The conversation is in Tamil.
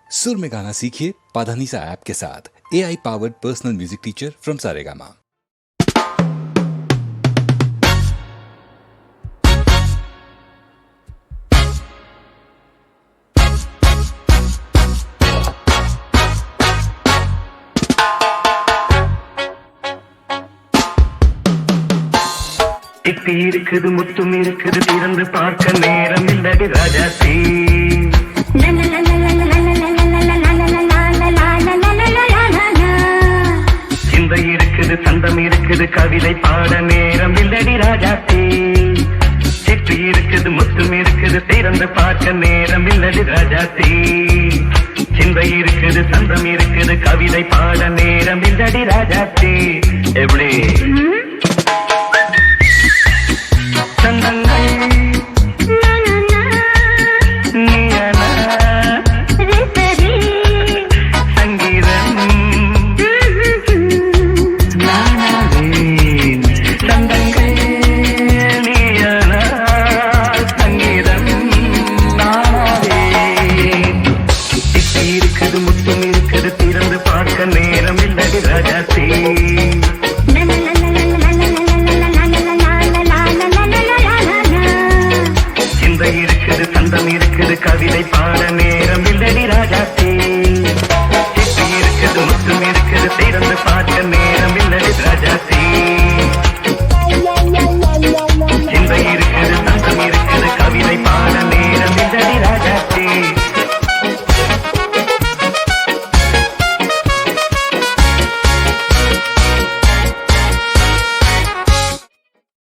सुर में गाना सीखिए पाधानीसा ऐप के साथ। AI powered personal music teacher from Saregama. திட்டி இருக்குது முத்தும் இருக்குது திறந்து பார்க்க நேரம் இல்லடி ராஜாத்தி சிந்தை இருக்குது சந்தம் இருக்குது கவிதை பாட நேரம் இல்லடி ராஜாத்தி சிட்டி இருக்குது முத்தும் இருக்குது திறந்து பார்க்க நேரம் இல்லடி ராஜாத்தி சிந்தை இருக்குது சந்தம் இருக்குது கவிதை பாட நேரம் இல்லடி ராஜாத்தி எப்படி நேரம் இல்லடி ராஜாத்தி சிந்தை இருக்குது சந்தம் இருக்குது கவிதை பாட நேரம் இல்லடி ராஜாத்தி சிட்டி இருக்குது முத்தும் இருக்குது திறந்து பார்க்க